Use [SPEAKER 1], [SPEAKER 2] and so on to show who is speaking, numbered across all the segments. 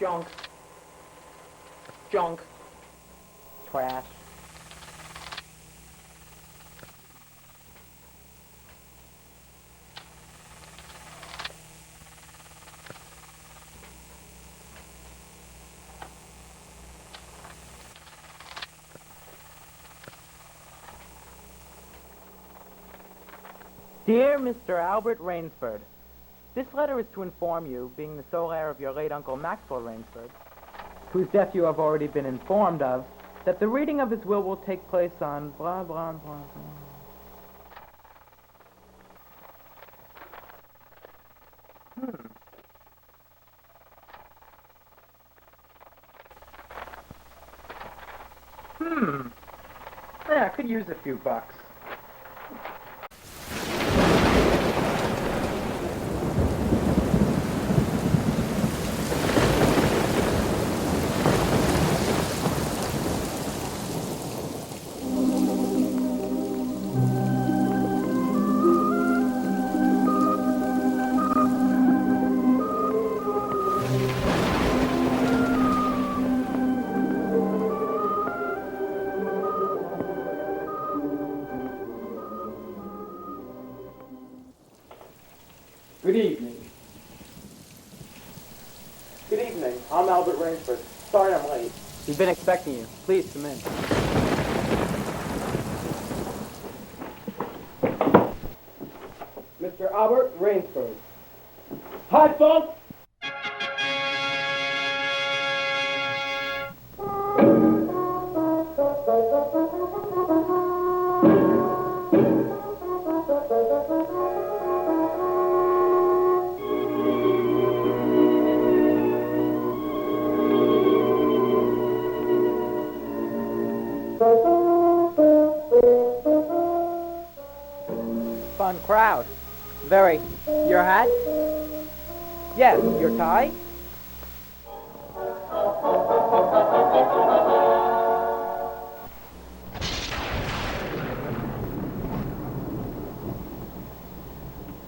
[SPEAKER 1] Junk. Junk.
[SPEAKER 2] Trash. Dear Mr. Albert Rainsford, this letter is to inform you, being the sole heir of your late Uncle Maxwell Rainsford, whose death you have already been informed of, that the reading of his will take place on blah, blah, blah, blah. Yeah, I could use a few bucks.
[SPEAKER 3] Good evening. Good evening. I'm Albert Rainsford. Sorry I'm late.
[SPEAKER 2] We've been expecting you. Please come in.
[SPEAKER 3] Mr. Albert Rainsford. Hi, folks!
[SPEAKER 2] Fun crowd. Very. Your hat? Yes, your tie?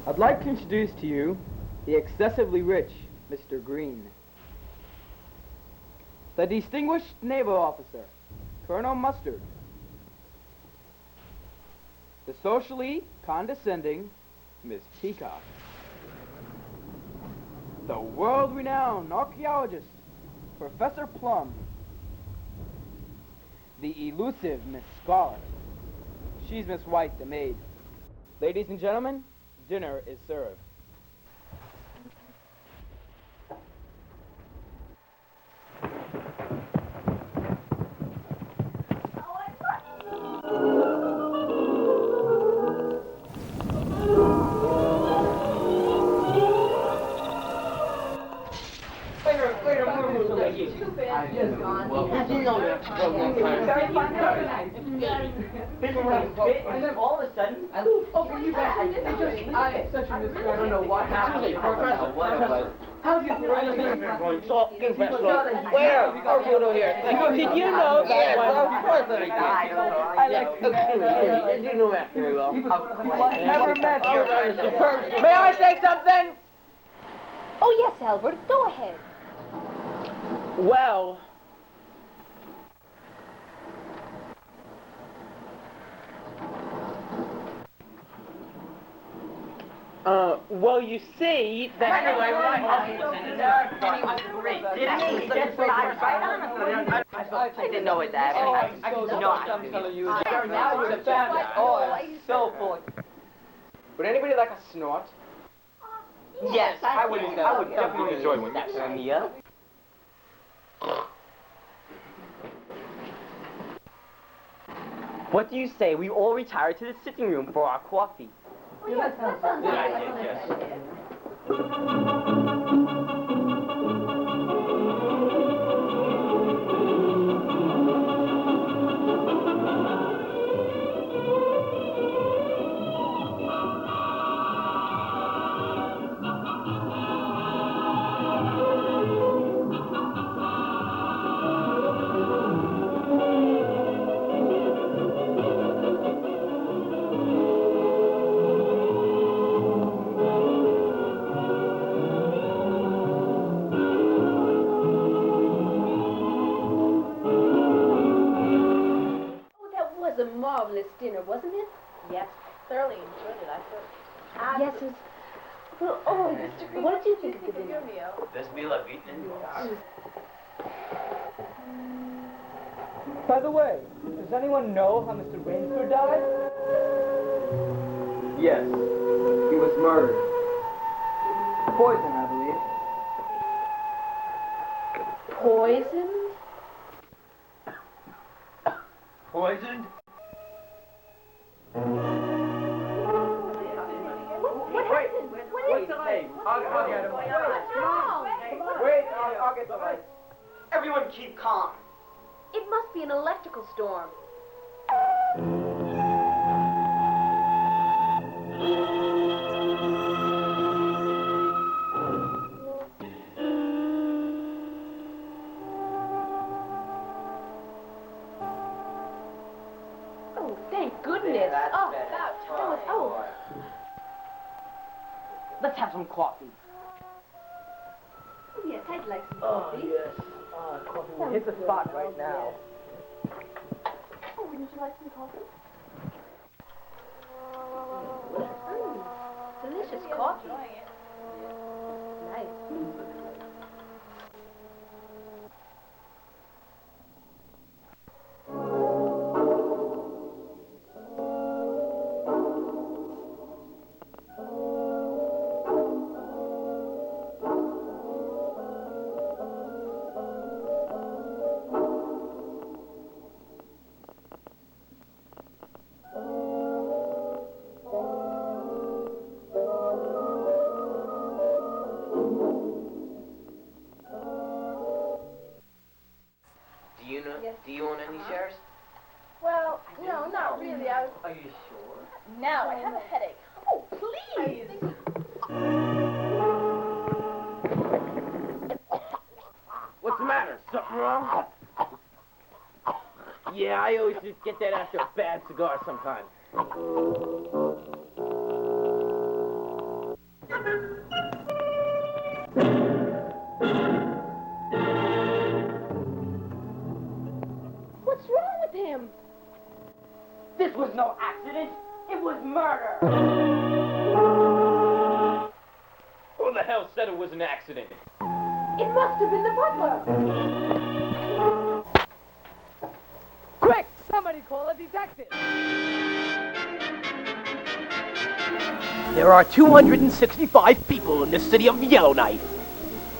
[SPEAKER 2] I'd like to introduce to you the excessively rich Mr. Green. The distinguished naval officer, Colonel Mustard. The socially condescending Miss Peacock. The world-renowned archaeologist, Professor Plum. The elusive Miss Scarlet. She's Miss White, the maid. Ladies and gentlemen, dinner is served.
[SPEAKER 1] And then all of a sudden, oh, you guys, I such a mystery. I don't know what happened. How's your
[SPEAKER 4] Where? Over here.
[SPEAKER 2] Did you know that
[SPEAKER 4] Of course I like to You know that very well.
[SPEAKER 2] Never met you.
[SPEAKER 4] May I say something?
[SPEAKER 5] Oh, yes, Albert. Go ahead.
[SPEAKER 2] Well, well, you see that.
[SPEAKER 1] Anyway, I didn't know it that.
[SPEAKER 2] Now you're the family. Oh, I'm so full. Would anybody like a snort?
[SPEAKER 1] Yes,
[SPEAKER 5] I
[SPEAKER 1] would definitely enjoy one. Yeah.
[SPEAKER 6] What do you say we all retire to the sitting room for our coffee?
[SPEAKER 1] Good idea, yes.
[SPEAKER 5] dinner, wasn't it?
[SPEAKER 7] Yes, thoroughly enjoyed it. I thought.
[SPEAKER 5] Yes, it was... Well, oh, Mr. Green, what did you think of the dinner?
[SPEAKER 7] Your meal?
[SPEAKER 6] Best meal I've eaten.
[SPEAKER 2] By the way, does anyone know how Mr. Rainsford died?
[SPEAKER 4] Yes, he was murdered. Poison, I believe.
[SPEAKER 5] Poisoned?
[SPEAKER 6] Poisoned?
[SPEAKER 5] What happened? What is it?
[SPEAKER 4] Hey, I'll get him.
[SPEAKER 5] What's wrong?
[SPEAKER 4] Wait, I'll get the light.
[SPEAKER 6] Everyone keep calm.
[SPEAKER 5] It must be an electrical storm. Oh, thank goodness.
[SPEAKER 6] That's
[SPEAKER 5] Oh,
[SPEAKER 6] better.
[SPEAKER 5] about time. Oh.
[SPEAKER 6] Let's have some coffee.
[SPEAKER 5] Oh, yes, I'd like some
[SPEAKER 4] Oh,
[SPEAKER 5] coffee.
[SPEAKER 4] yes. Coffee will hit the spot right now.
[SPEAKER 5] Oh, wouldn't you like some coffee? Delicious coffee. Nice.
[SPEAKER 6] Do you own any shares?
[SPEAKER 7] Well, no, not really.
[SPEAKER 6] Are you sure?
[SPEAKER 7] Now I have a headache. Oh, please.
[SPEAKER 4] What's the matter? Something wrong? Yeah, I always just get that after a bad cigar sometimes.
[SPEAKER 5] What's wrong with him?
[SPEAKER 6] This was no accident. It was murder.
[SPEAKER 4] Who the hell said it was an accident?
[SPEAKER 5] It must have been the butler.
[SPEAKER 2] Quick! Somebody call a detective!
[SPEAKER 8] There are 265 people in the city of Yellowknife.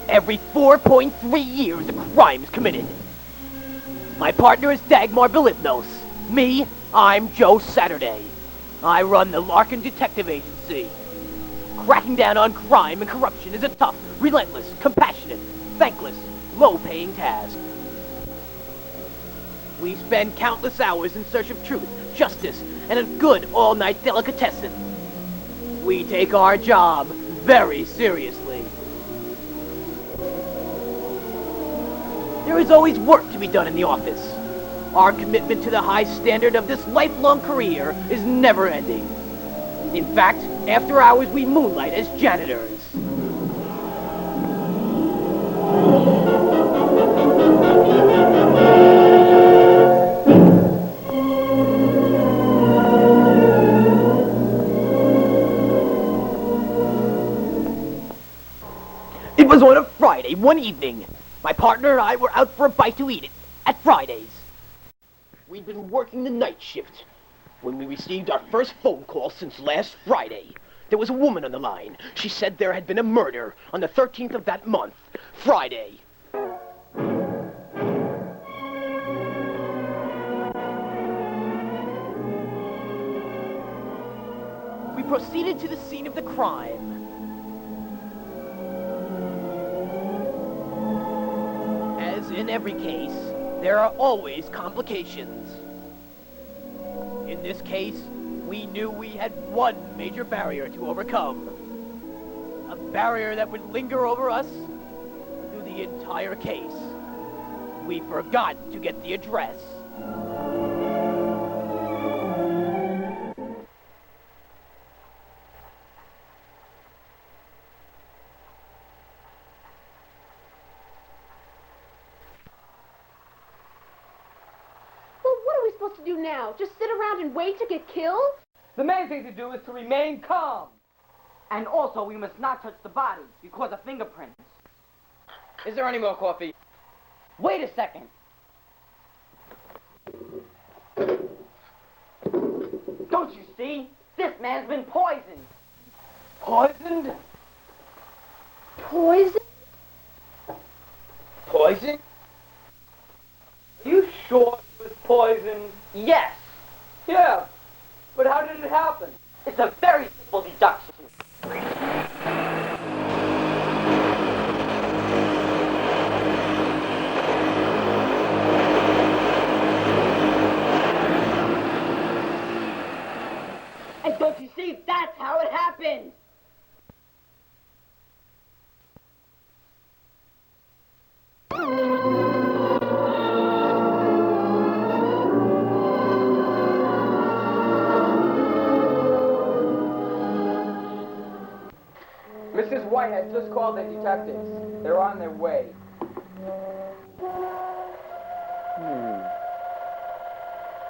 [SPEAKER 8] Every 4.3 years, a crime is committed. My partner is Dagmar Belivnos. Me, I'm Joe Saturday. I run the Larkin Detective Agency. Cracking down on crime and corruption is a tough, relentless, compassionate, thankless, low-paying task. We spend countless hours in search of truth, justice, and a good all-night delicatessen. We take our job very seriously. There is always work to be done in the office. Our commitment to the high standard of this lifelong career is never ending. In fact, after hours we moonlight as janitors. It was on a Friday, one evening. My partner and I were out for a bite to eat at Fridays. We'd been working the night shift when we received our first phone call since last Friday. There was a woman on the line. She said there had been a murder on the 13th of that month, Friday. We proceeded to the scene of the crime. As in every case, there are always complications. In this case, we knew we had one major barrier to overcome. A barrier that would linger over us through the entire case. We forgot to get the address.
[SPEAKER 5] to do now? Just sit around and wait to get killed?
[SPEAKER 1] The main thing to do is to remain calm.
[SPEAKER 6] And also, we must not touch the body because of fingerprints. Is there any more coffee? Wait a second. Don't you see? This man's been poisoned.
[SPEAKER 1] Poisoned?
[SPEAKER 5] Poison?
[SPEAKER 1] Poison? Are you sure it was poisoned?
[SPEAKER 6] Yes.
[SPEAKER 1] Yeah. But how did it happen?
[SPEAKER 6] It's a very simple deduction. And don't you see? That's how it happened.
[SPEAKER 1] Mrs. White has just called the detectives. They're on their way.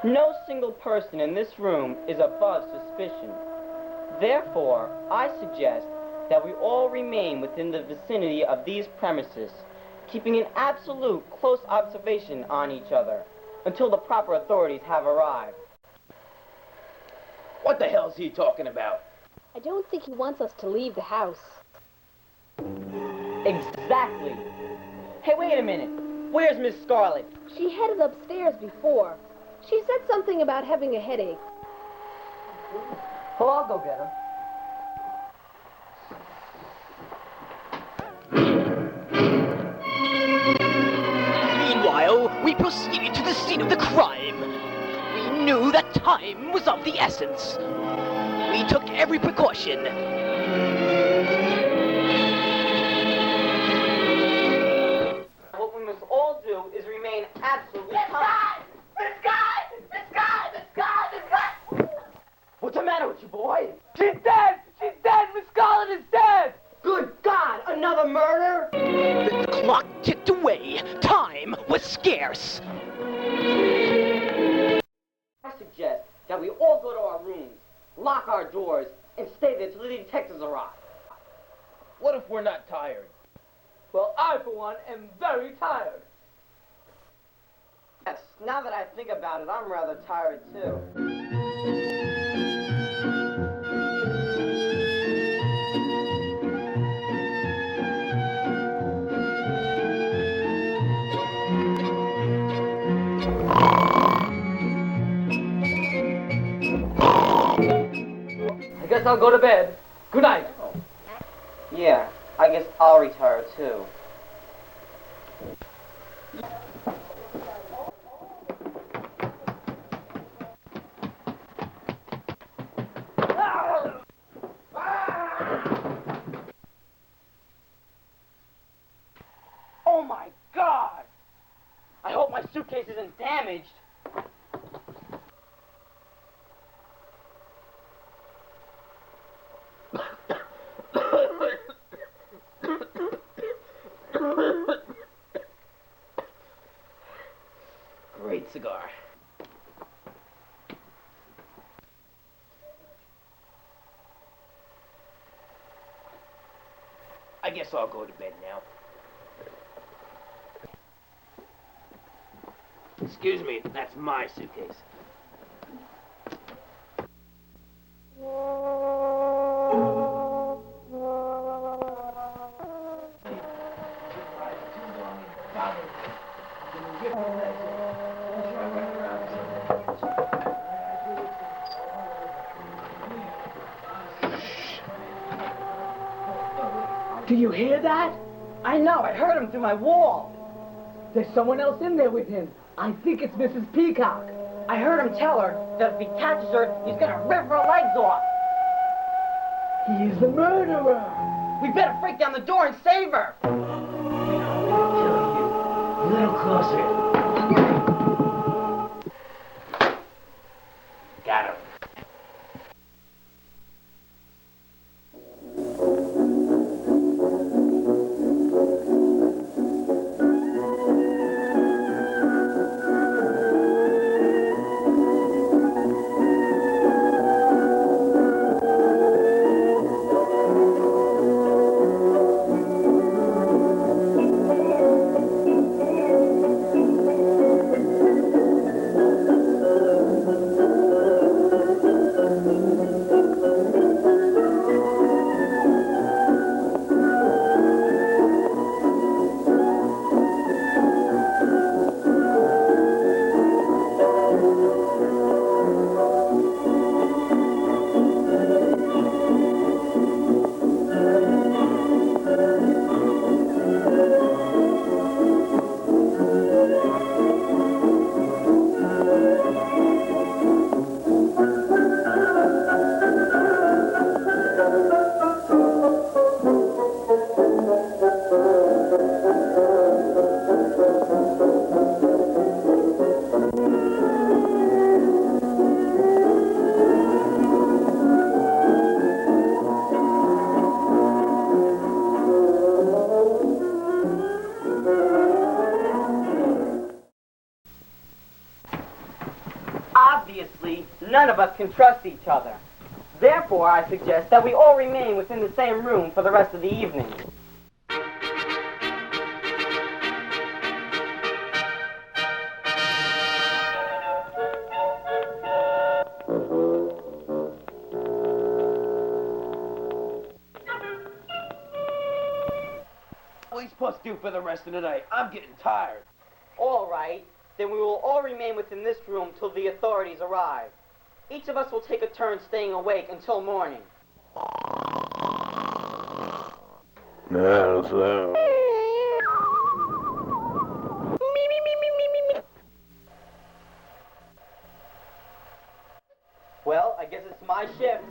[SPEAKER 6] No single person in this room is above suspicion. Therefore, I suggest that we all remain within the vicinity of these premises, keeping an absolute close observation on each other until the proper authorities have arrived.
[SPEAKER 4] What the hell's he talking about?
[SPEAKER 5] I don't think he wants us to leave the house.
[SPEAKER 6] Exactly. Hey, wait a minute. Where's Miss Scarlet?
[SPEAKER 5] She headed upstairs before. She said something about having a headache.
[SPEAKER 1] Well, I'll go get her.
[SPEAKER 8] Meanwhile, we proceeded to the scene of the crime. We knew that time was of the essence. We took every precaution.
[SPEAKER 6] What we must all do is remain absolutely calm. What's the matter with you, boy?
[SPEAKER 1] She's dead! She's dead! Miss Scarlet is dead!
[SPEAKER 6] Good God, another murder?
[SPEAKER 8] The clock ticked away. Time was scarce.
[SPEAKER 6] I suggest that we all go to our rooms, lock our doors, and stay there till the detectives arrive.
[SPEAKER 4] What if we're not tired?
[SPEAKER 1] Well, I, for one, am very tired.
[SPEAKER 6] Yes, now that I think about it, I'm rather tired too.
[SPEAKER 1] I guess I'll go to bed. Good night.
[SPEAKER 6] Yeah, I guess I'll retire too. Oh my God! I hope my suitcase isn't damaged.
[SPEAKER 4] Great cigar. I guess I'll go to bed now. Excuse me, that's my suitcase.
[SPEAKER 1] Do you hear that?
[SPEAKER 6] I know, I heard him through my wall.
[SPEAKER 1] There's someone else in there with him. I think it's Mrs. Peacock.
[SPEAKER 6] I heard him tell her that if he catches her, he's gonna rip her legs off.
[SPEAKER 1] He is the murderer.
[SPEAKER 6] We better break down the door and save her.
[SPEAKER 4] A little closer. Got him.
[SPEAKER 6] of us can trust each other. Therefore, I suggest that we all remain within the same room for the rest of the evening.
[SPEAKER 4] What are we supposed to do for the rest of the night? I'm getting tired.
[SPEAKER 6] All right, then we will all remain within this room till the authorities arrive. Each of us will take a turn staying awake until morning. Well, I guess it's my shift.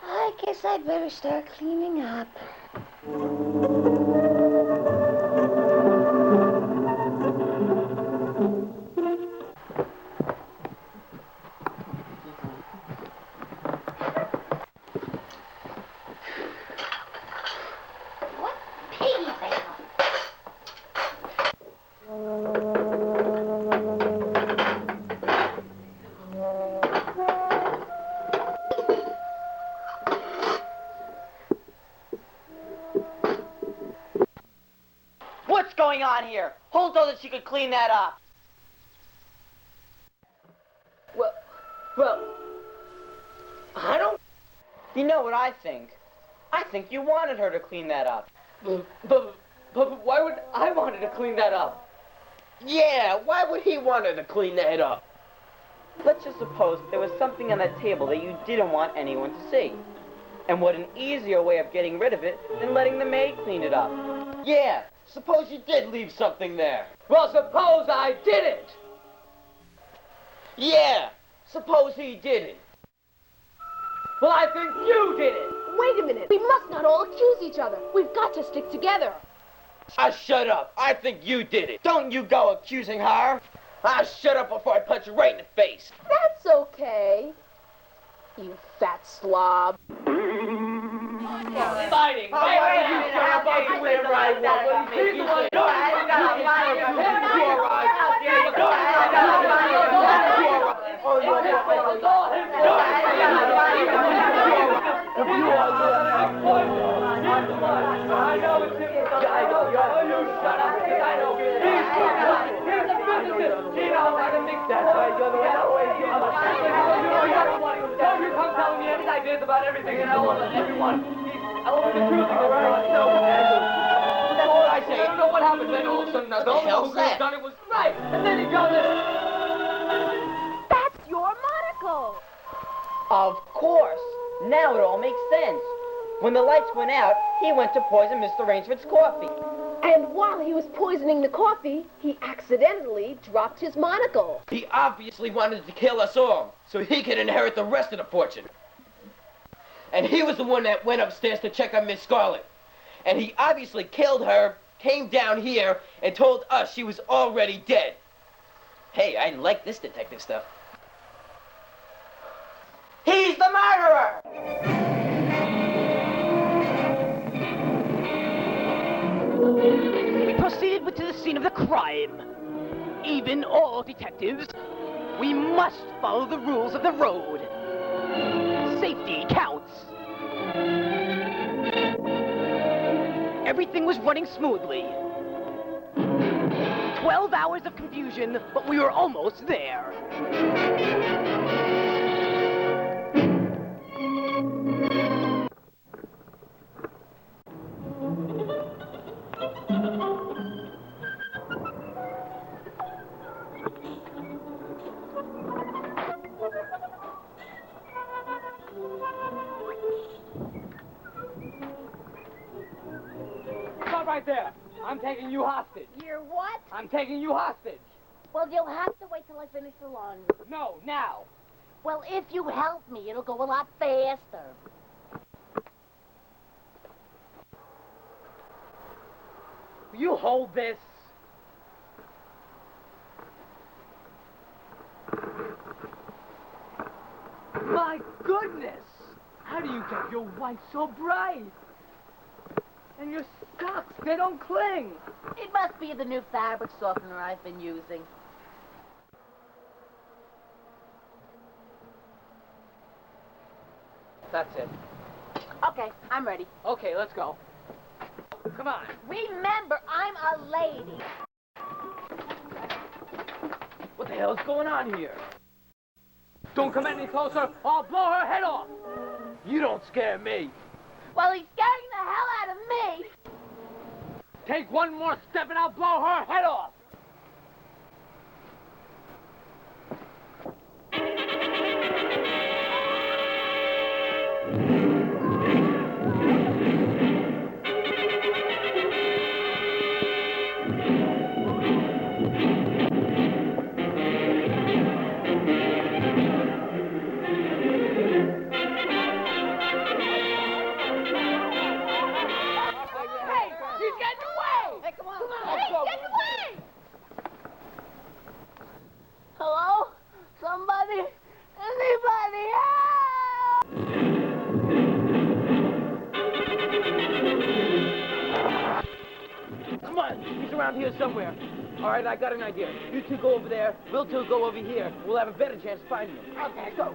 [SPEAKER 9] I guess I'd better start cleaning up. What piggy bank?
[SPEAKER 6] What's going on here? Who told that she could clean that up? Well, I don't... You know what I think? I think you wanted her to clean that up.
[SPEAKER 1] But why would I want her to clean that up?
[SPEAKER 4] Yeah, why would he want her to clean that up?
[SPEAKER 6] Let's just suppose there was something on that table that you didn't want anyone to see. And what an easier way of getting rid of it than letting the maid clean it up.
[SPEAKER 4] Yeah, suppose you did leave something there.
[SPEAKER 1] Well, suppose I didn't.
[SPEAKER 4] Yeah, suppose he didn't.
[SPEAKER 1] Well, I think you did it.
[SPEAKER 5] Wait a minute. We must not all accuse each other. We've got to stick together.
[SPEAKER 4] Shut up. I think you did it. Don't you go accusing her. Shut up before I punch you right in the face.
[SPEAKER 5] That's okay. You fat slob.
[SPEAKER 1] Fighting. About everything and everyone. I'll the truth around. That's all I say. I don't know what happened. Then all of a sudden, I don't know who could have done it was right. And then he goes
[SPEAKER 5] That's your monocle.
[SPEAKER 6] Of course. Now it all makes sense. When the lights went out, he went to poison Mr. Rainsford's coffee.
[SPEAKER 5] And while he was poisoning the coffee, he accidentally dropped his monocle.
[SPEAKER 4] He obviously wanted to kill us all, so he could inherit the rest of the fortune. And he was the one that went upstairs to check on Miss Scarlet. And he obviously killed her, came down here, and told us she was already dead. Hey, I like this detective stuff.
[SPEAKER 6] He's the murderer!
[SPEAKER 8] We proceeded to the scene of the crime. Even all detectives, we must follow the rules of the road. Safety counts. Everything was running smoothly. 12 hours of confusion, but we were almost there.
[SPEAKER 1] Stop right there. I'm taking you hostage.
[SPEAKER 9] You're what?
[SPEAKER 1] I'm taking you hostage.
[SPEAKER 9] Well, you'll have to wait till I finish the laundry.
[SPEAKER 1] No, now.
[SPEAKER 9] Well, if you help me, it'll go a lot faster.
[SPEAKER 1] Will you hold this? My goodness! How do you get your white so bright? And your socks, they don't cling.
[SPEAKER 9] It must be the new fabric softener I've been using.
[SPEAKER 1] That's it.
[SPEAKER 9] Okay, I'm ready.
[SPEAKER 1] Okay, let's go. Come on.
[SPEAKER 9] Remember, I'm a lady.
[SPEAKER 1] What the hell is going on here? Don't come any closer, or I'll blow her head off. You don't scare me.
[SPEAKER 9] Well, he's scaring the hell out of me.
[SPEAKER 1] Take one more step and I'll blow her head off.
[SPEAKER 9] Hello? Somebody? Anybody help?
[SPEAKER 4] Come on, he's around here somewhere. All right, I got an idea. You two go over there, we'll two go over here. We'll have a better chance of finding him.
[SPEAKER 9] Okay, go.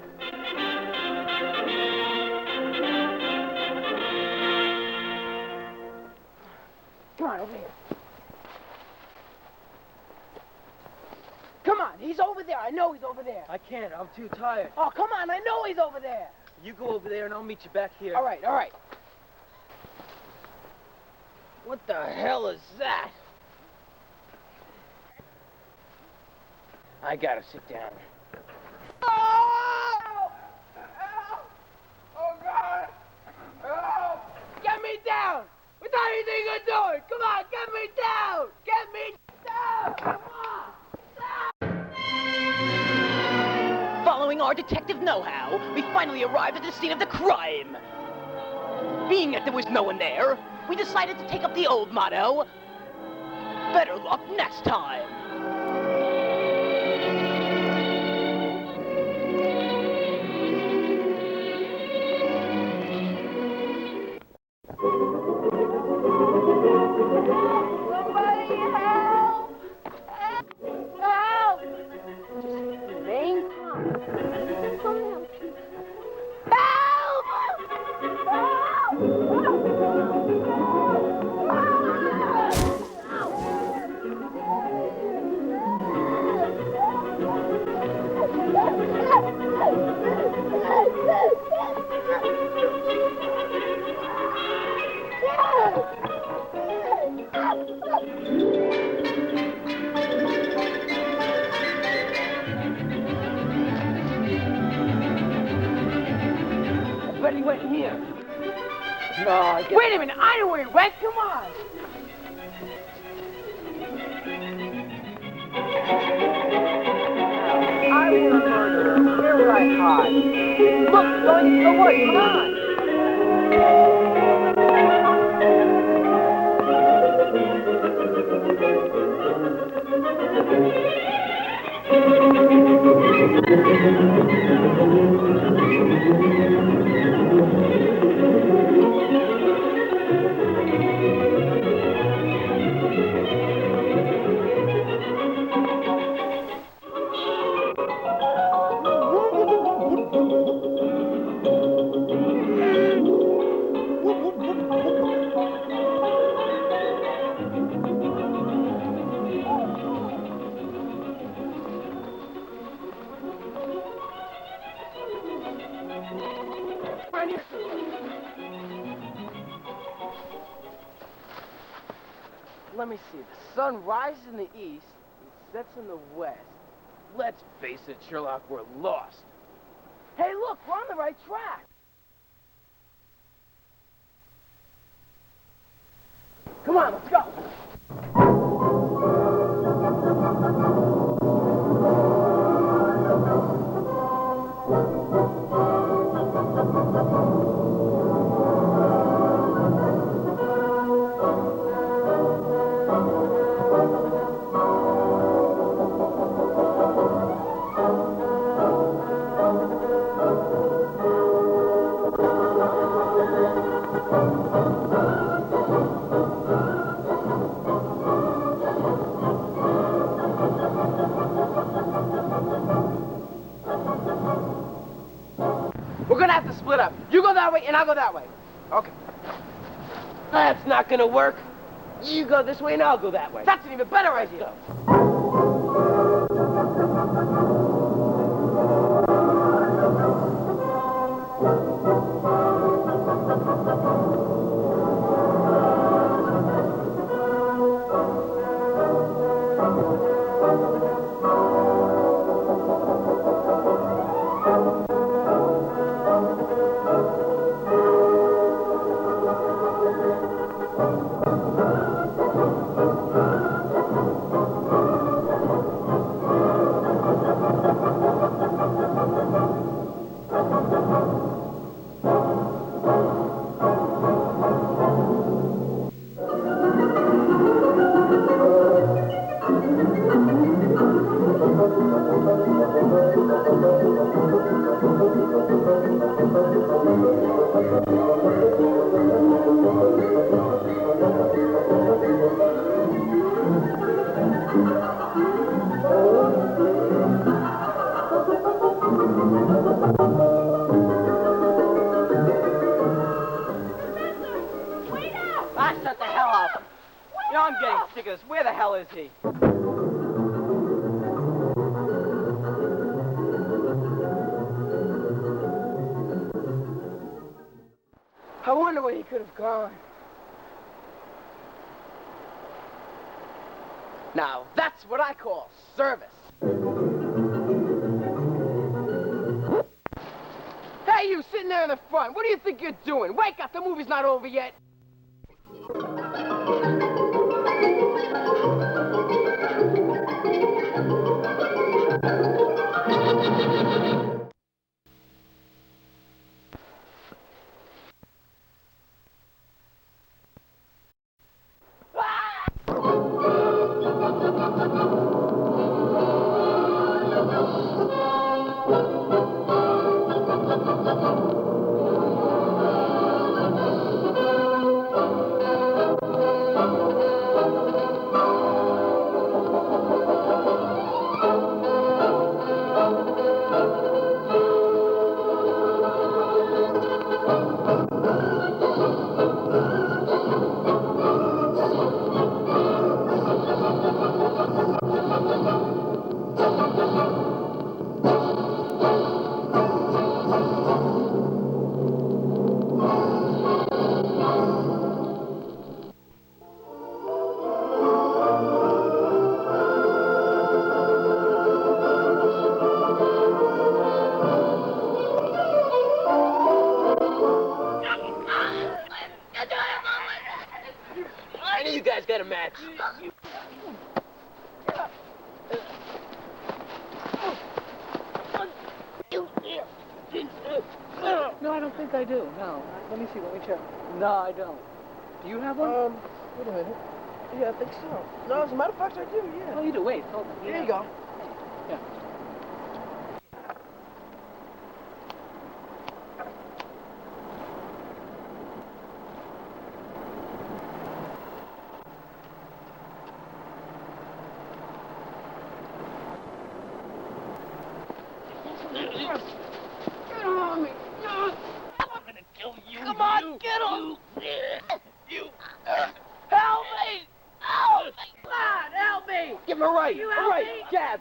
[SPEAKER 4] Come on, over here. Come on, he's over there. I know he's over there. I can't, I'm too tired.
[SPEAKER 6] Oh, come on, I know he's over there.
[SPEAKER 4] You go over there and I'll meet you back here.
[SPEAKER 6] All right, all right.
[SPEAKER 4] What the hell is that? I gotta sit down.
[SPEAKER 1] Oh! Help! Oh, God! Help! Get me down! What do you think you're doing? Come on, get me down! Get me down! Come on!
[SPEAKER 8] Following our detective know-how, we finally arrived at the scene of the crime. Being that there was no one there, we decided to take up the old motto, better luck next time.
[SPEAKER 9] Somebody help! Help! Just remain calm. Help!
[SPEAKER 4] I bet he went in here.
[SPEAKER 1] No, I guess...
[SPEAKER 6] Wait a minute, I know where he went. Come on. I was a murderer. Where would I hide? Look, going into the woods. Come on.
[SPEAKER 4] Let me see. The sun rises in the east and sets in the west. Let's face it, Sherlock, we're lost. Hey, look, we're on the right track. Come on, let's go. We're gonna have to split up. You go that way, and I'll go that way. Okay. That's not gonna work. You go this way, and I'll go that way. That's an even better idea.
[SPEAKER 6] Shut the hell up. You know, I'm getting sick of this. Where the hell is he?
[SPEAKER 4] I wonder where he could have gone. Now, that's what I call service. Hey, you sitting there in the front. What do you think you're doing? Wake up, the movie's not over yet. I knew you guys got a match.
[SPEAKER 1] No, I don't think I do. No. Let me see. Let me check. No, I don't. Do you have one?
[SPEAKER 4] Wait a minute. Yeah, I think so. No, as a matter of fact, I do, yeah.
[SPEAKER 1] Oh, you do. Wait. Hold on.
[SPEAKER 4] Here you go.
[SPEAKER 1] Yeah.
[SPEAKER 4] Get on me.
[SPEAKER 8] I'm gonna kill you.
[SPEAKER 4] Come on, get him.
[SPEAKER 8] You.
[SPEAKER 4] Help me. Help me. God, help me.
[SPEAKER 8] Give him a right.
[SPEAKER 4] You
[SPEAKER 8] A
[SPEAKER 4] help
[SPEAKER 8] right.
[SPEAKER 4] me?
[SPEAKER 8] Jab.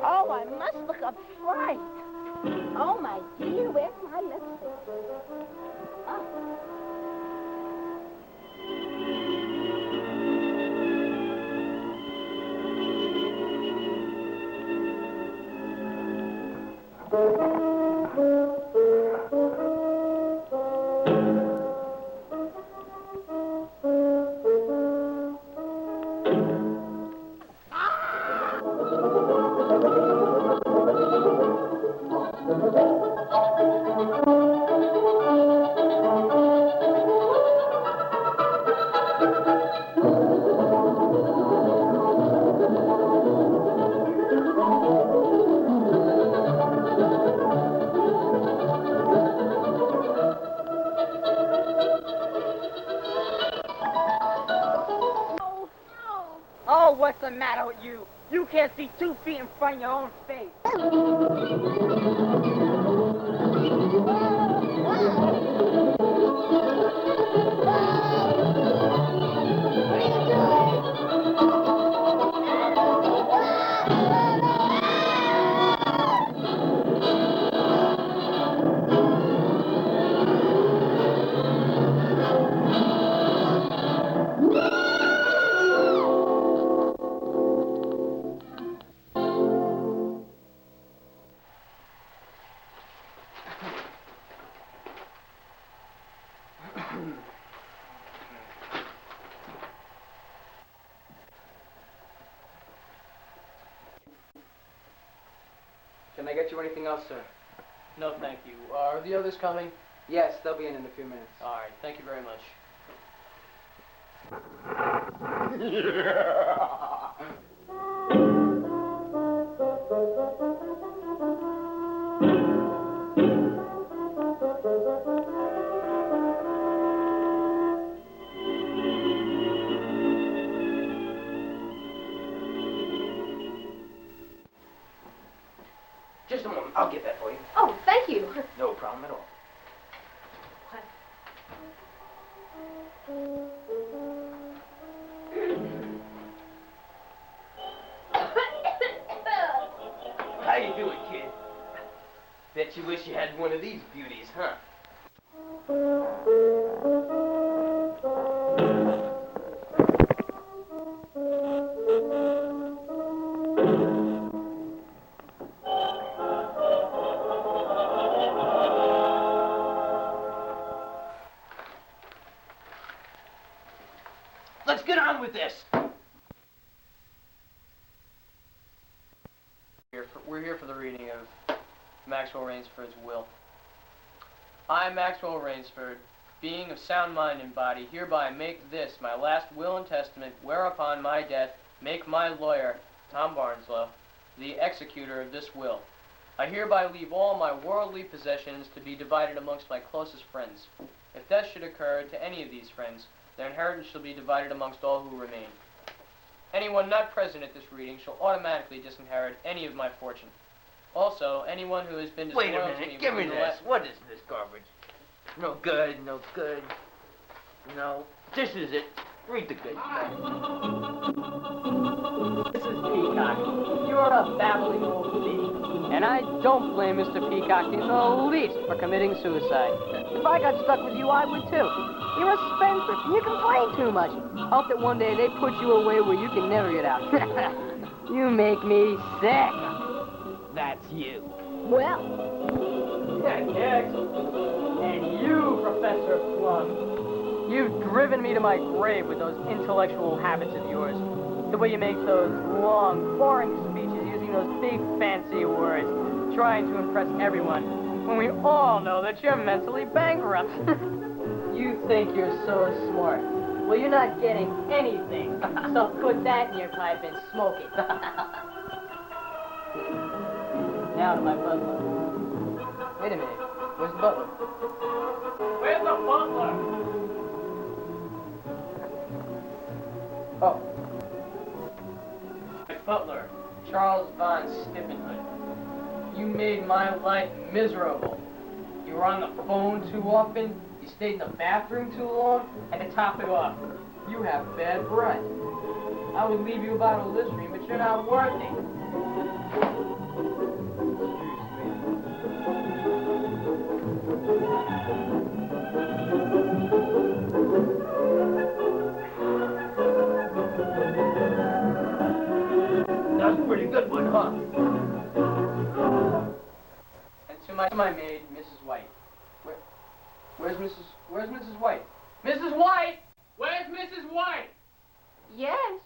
[SPEAKER 9] Oh, I must look up right. Oh, my dear, where's my lipstick? Oh.
[SPEAKER 6] Oh, what's the matter with you? You can't see 2 feet in front of your own face.
[SPEAKER 2] Can I get you anything else, sir?
[SPEAKER 10] No, thank you. Are the others coming?
[SPEAKER 2] Yes, they'll be in a few minutes.
[SPEAKER 10] All right, thank you very much.
[SPEAKER 4] Just a moment. I'll get that for you.
[SPEAKER 5] Oh, thank you.
[SPEAKER 4] No problem at all. How you doing, kid? Bet you wish you had one of these beauties, huh? Let's get on with this.
[SPEAKER 10] We're here for the reading of Maxwell Rainsford's will. I, Maxwell Rainsford, being of sound mind and body, hereby make this my last will and testament, whereupon my death make my lawyer, Tom Barnslow, the executor of this will. I hereby leave all my worldly possessions to be divided amongst my closest friends. If death should occur to any of these friends, their inheritance shall be divided amongst all who remain. Anyone not present at this reading shall automatically disinherit any of my fortune. Also, anyone who has been disloyal
[SPEAKER 4] Wait a
[SPEAKER 10] to me
[SPEAKER 4] minute. Give me
[SPEAKER 10] within the
[SPEAKER 4] this. What is this garbage? No good. No good. No. This is it. Read the good stuff.
[SPEAKER 6] This is Peacock. You're a babbling old thief. And I don't blame Mr. Peacock in the least for committing suicide. If I got stuck with you, I would too. You're a spendthrift and you complain too much. Hope that one day they put you away where you can never get out. You make me sick.
[SPEAKER 8] That's you.
[SPEAKER 5] Well,
[SPEAKER 6] Yes. And you, Professor Plum. You've driven me to my grave with those intellectual habits of yours. The way you make those long, boring speeches using those big, fancy words, trying to impress everyone, when we all know that you're mentally bankrupt. You think you're so smart. Well, you're not getting anything. So put that in your pipe and smoke it. Now to my butler. Wait a minute. Where's the butler? Where's the butler? Oh. My butler, Charles Von Stippenhood. You made my life miserable. You were on the phone too often, you stayed in the bathroom too long, and to top it off, you have bad breath.
[SPEAKER 10] I would leave you about a Listerine, but you're not working.
[SPEAKER 4] That's a pretty good one, huh?
[SPEAKER 10] And to my maid, Mrs. White. Where's Mrs. White? Mrs. White! Where's Mrs. White?
[SPEAKER 9] Yes.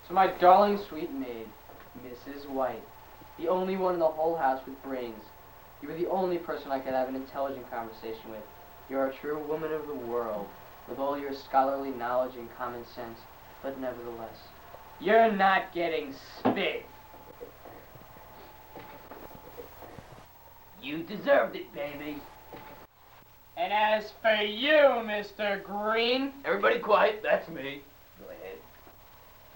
[SPEAKER 10] To my darling sweet maid, Mrs. White. The only one in the whole house with brains. You are the only person I could have an intelligent conversation with. You're a true woman of the world, with all your scholarly knowledge and common sense, but nevertheless, you're not getting spit.
[SPEAKER 4] You deserved it, baby.
[SPEAKER 10] And as for you, Mr. Green,
[SPEAKER 4] Everybody quiet, that's me. Go ahead.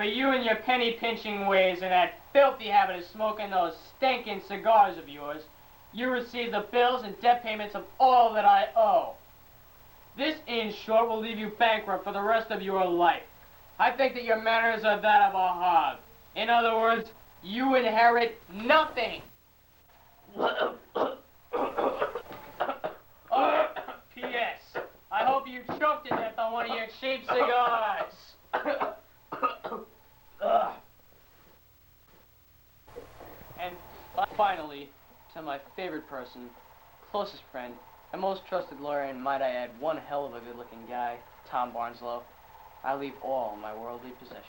[SPEAKER 10] for you and your penny-pinching ways and that filthy habit of smoking those stinking cigars of yours, you receive the bills and debt payments of all that I owe. This, in short, will leave you bankrupt for the rest of your life. I think that your manners are that of a hog. In other words, you inherit nothing. P.S. I hope you choked to death on one of your cheap cigars. And finally, to my favorite person, closest friend, and most trusted lawyer, and might I add, one hell of a good-looking guy, Tom Barnslow, I leave all my worldly possessions.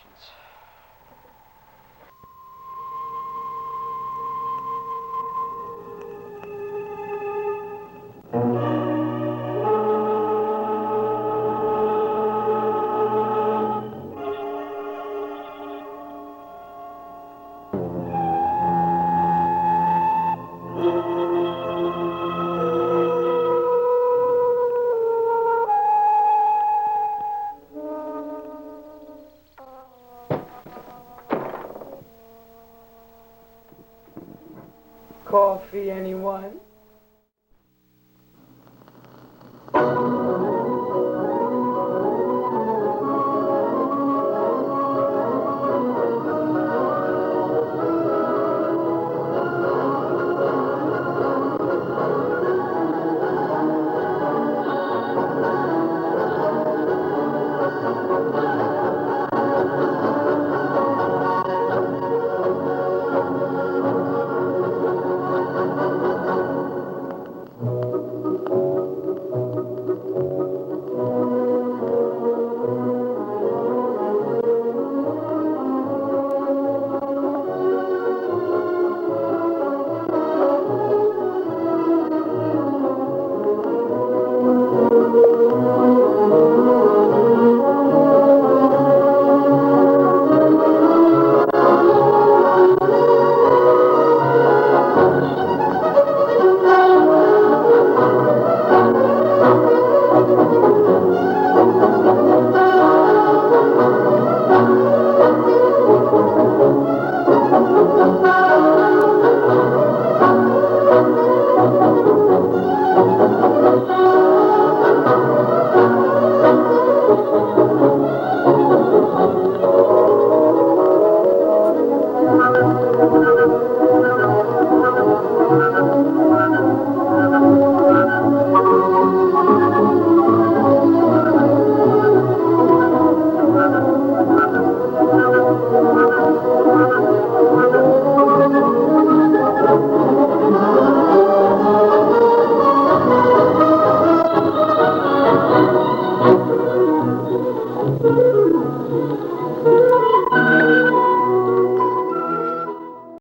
[SPEAKER 2] Coffee, anyone?